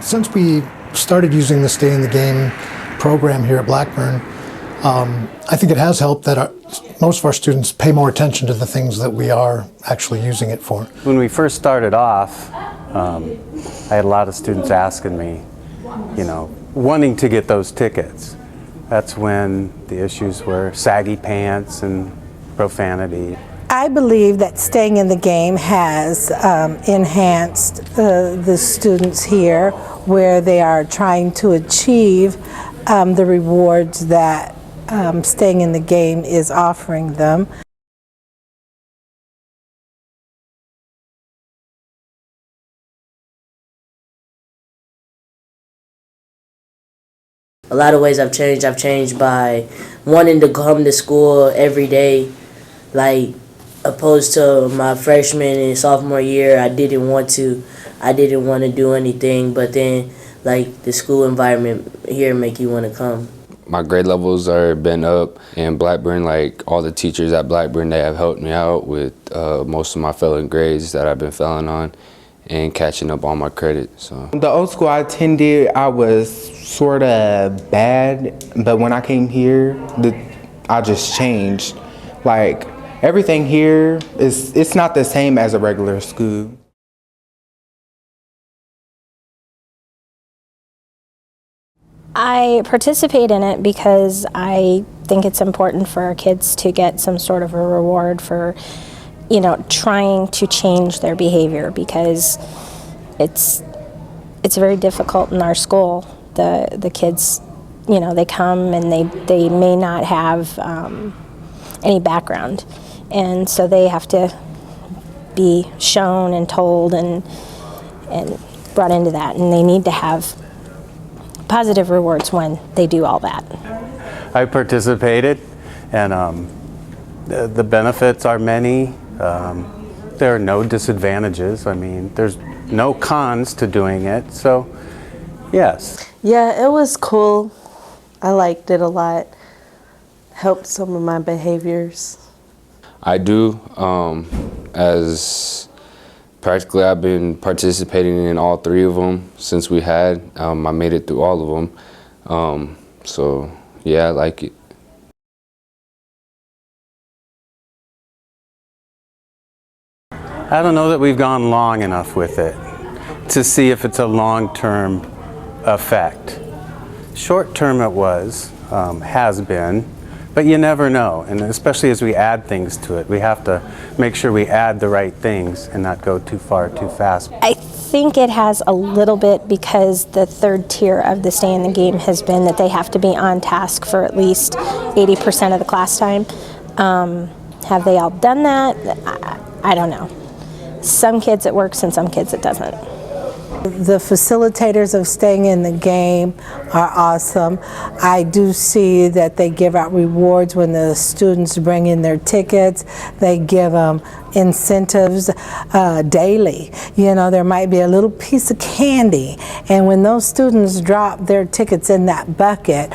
Since we started using the Stay in the Game program here at Blackburn, I think it has helped that most of our students pay more attention to the things that we are actually using it for. When we first started off, I had a lot of students asking me, wanting to get those tickets. That's when the issues were saggy pants and profanity. I believe that Staying in the Game has enhanced the students here, where they are trying to achieve the rewards that Staying in the Game is offering them. A lot of ways I've changed. I've changed by wanting to come to school every day, like opposed to my freshman and sophomore year. I didn't want to do anything, but then like the school environment here make you want to come. My grade levels are been up, and Blackburn, like all the teachers at Blackburn, they have helped me out with most of my failing grades that I've been failing on and catching up on my credit. So the old school I attended, I was sort of bad, but when I came here, I just changed. Like everything here it's not the same as a regular school. I participate in it because I think it's important for our kids to get some sort of a reward for, trying to change their behavior, because it's very difficult in our school. The kids, they come and they may not have any background, and so they have to be shown and told and brought into that, and they need to have positive rewards when they do all that. I participated, and the benefits are many. There are no disadvantages. I mean, there's no cons to doing it, so yes. Yeah, it was cool. I liked it a lot. Helped some of my behaviors. I do, as practically I've been participating in all three of them since we had. I made it through all of them, so yeah, I like it. I don't know that we've gone long enough with it to see if it's a long-term effect. Short-term it has been, but you never know, and especially as we add things to it, we have to make sure we add the right things and not go too far too fast. I think it has a little bit, because the third tier of the Stay in the Game has been that they have to be on task for at least 80% of the class time. Have they all done that? I don't know. Some kids it works and some kids it doesn't. The facilitators of Staying in the Game are awesome. I do see that they give out rewards when the students bring in their tickets. They give them incentives daily. There might be a little piece of candy, and when those students drop their tickets in that bucket,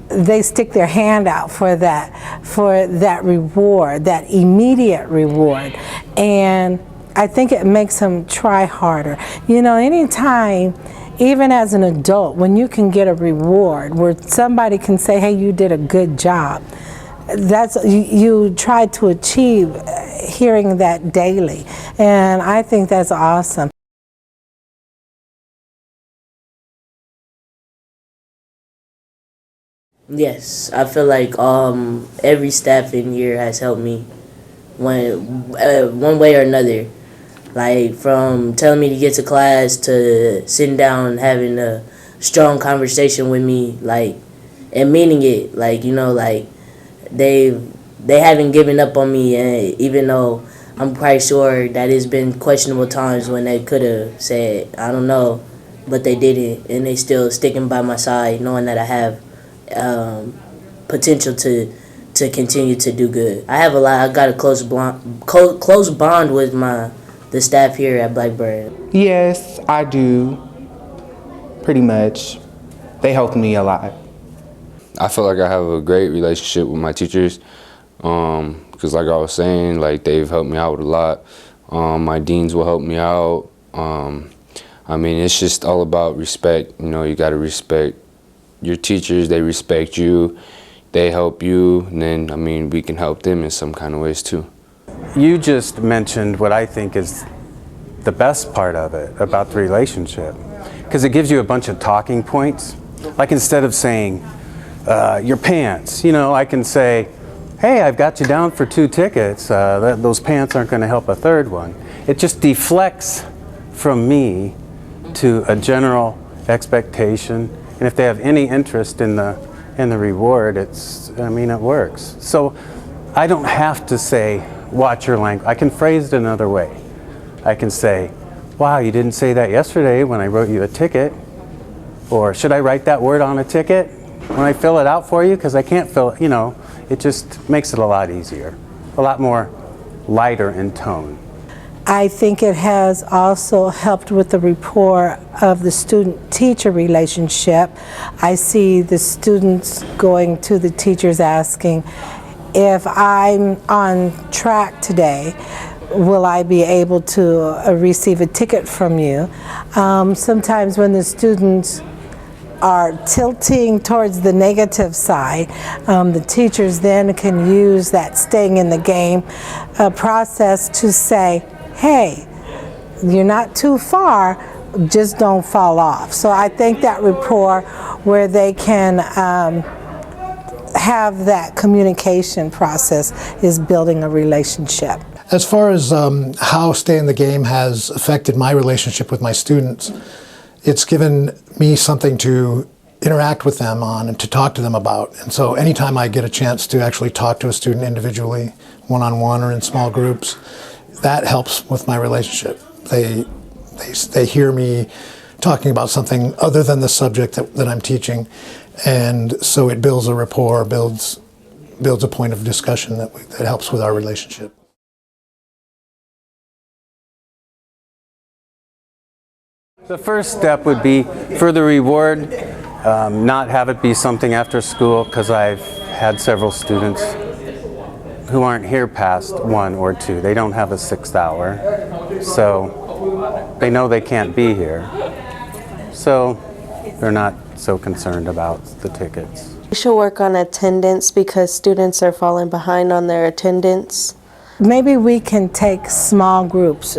they stick their hand out for that reward, that immediate reward. And I think it makes them try harder. Anytime, even as an adult, when you can get a reward where somebody can say, hey, you did a good job, you try to achieve hearing that daily. And I think that's awesome. Yes, I feel like every staff in here has helped me one way or another. Like from telling me to get to class to sitting down and having a strong conversation with me, like, and meaning it. Like, like they haven't given up on me, and even though I'm quite sure that it's been questionable times when they could have said, I don't know, but they didn't, and they still sticking by my side, knowing that I have potential to continue to do good. I got a close bond with the staff here at Blackburn. Yes, I do. Pretty much. They helped me a lot. I feel like I have a great relationship with my teachers, because like I was saying, like they've helped me out a lot. My deans will help me out. I I mean, it's just all about respect. You know, you got to respect your teachers. They respect you. They help you. And then, I mean, we can help them in some kind of ways too. You just mentioned what I think is the best part of it, about the relationship, because it gives you a bunch of talking points. Like instead of saying, your pants, you know, I can say, hey, I've got you down for 2 tickets. Those pants aren't going to help a third one. It just deflects from me to a general expectation. And if they have any interest in the reward, it works. So I don't have to say, watch your language. I can phrase it another way. I can say, wow, you didn't say that yesterday when I wrote you a ticket. Or should I write that word on a ticket when I fill it out for you? Because I can't fill it, you know, it just makes it a lot easier, a lot more lighter in tone. I think it has also helped with the rapport of the student-teacher relationship. I see the students going to the teachers asking, if I'm on track today, will I be able to receive a ticket from you? Sometimes when the students are tilting towards the negative side, the teachers then can use that staying in the game process to say, hey, you're not too far, just don't fall off. So I think that rapport where they can have that communication process is building a relationship. As far as how Stay in the Game has affected my relationship with my students, it's given me something to interact with them on and to talk to them about. And so anytime I get a chance to actually talk to a student individually, one-on-one or in small groups, that helps with my relationship. They hear me talking about something other than the subject that I'm teaching, and so it builds a rapport, builds a point of discussion that helps with our relationship. The first step would be for the reward, not have it be something after school, because I've had several students who aren't here past 1 or 2. They don't have a 6th hour, so they know they can't be here. So they're not so concerned about the tickets. We should work on attendance because students are falling behind on their attendance. Maybe we can take small groups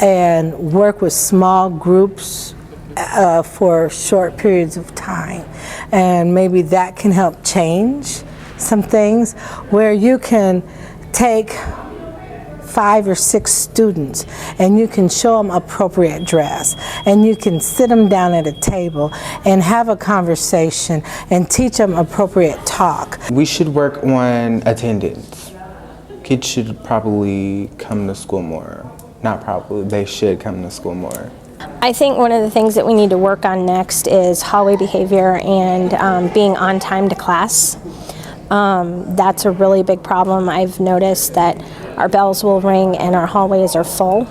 and work with small groups for short periods of time, and maybe that can help change some things, where you can take 5 or 6 students and you can show them appropriate dress, and you can sit them down at a table and have a conversation and teach them appropriate talk. We should work on attendance. Kids should probably come to school more. Not probably, they should come to school more. I think one of the things that we need to work on next is hallway behavior and being on time to class. That's a really big problem. I've noticed that our bells will ring and our hallways are full,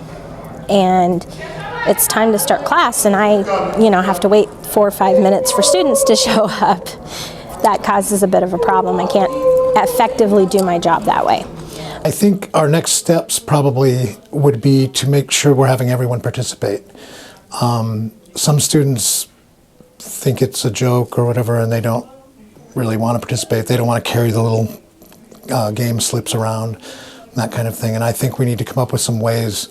and it's time to start class, and I, have to wait 4 or 5 minutes for students to show up. That causes a bit of a problem. I can't effectively do my job that way. I think our next steps probably would be to make sure we're having everyone participate. Some students think it's a joke or whatever, and they don't really want to participate. They don't want to carry the little game slips around, that kind of thing. And I think we need to come up with some ways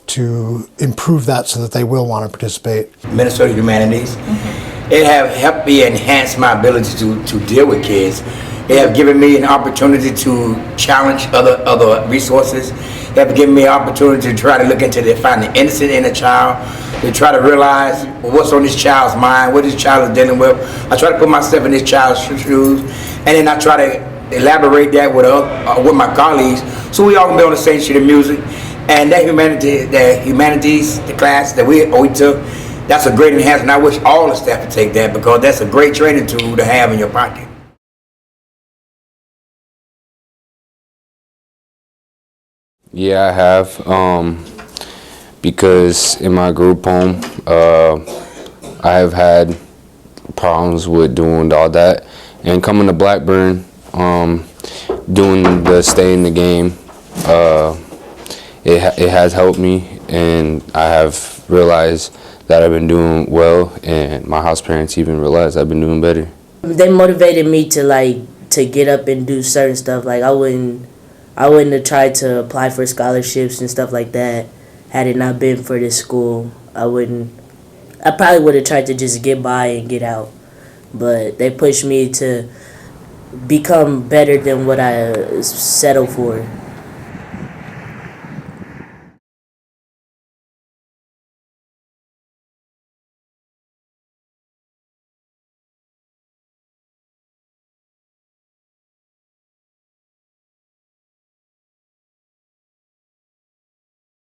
to improve that so that they will want to participate. Minnesota Humanities. It have helped me enhance my ability to deal with kids. They have given me an opportunity to challenge other resources. They have given me an opportunity to try to look into find the innocent in a child, to try to realize what's on this child's mind, what this child is dealing with. I try to put myself in this child's shoes, and then I try to elaborate that with my colleagues, so we all can be on the same sheet of music. And that humanities, the class that we took, that's a great enhancement. I wish all the staff would take that, because that's a great training tool to have in your pocket. Yeah, I have, because in my group home, I have had problems with doing all that, and coming to Blackburn, doing the Stay in the Game, it has helped me, and I have realize that I've been doing well, and my house parents even realize I've been doing better. They motivated me to get up and do certain stuff. Like I wouldn't have tried to apply for scholarships and stuff like that had it not been for this school. I probably would have tried to just get by and get out. But they pushed me to become better than what I settled for.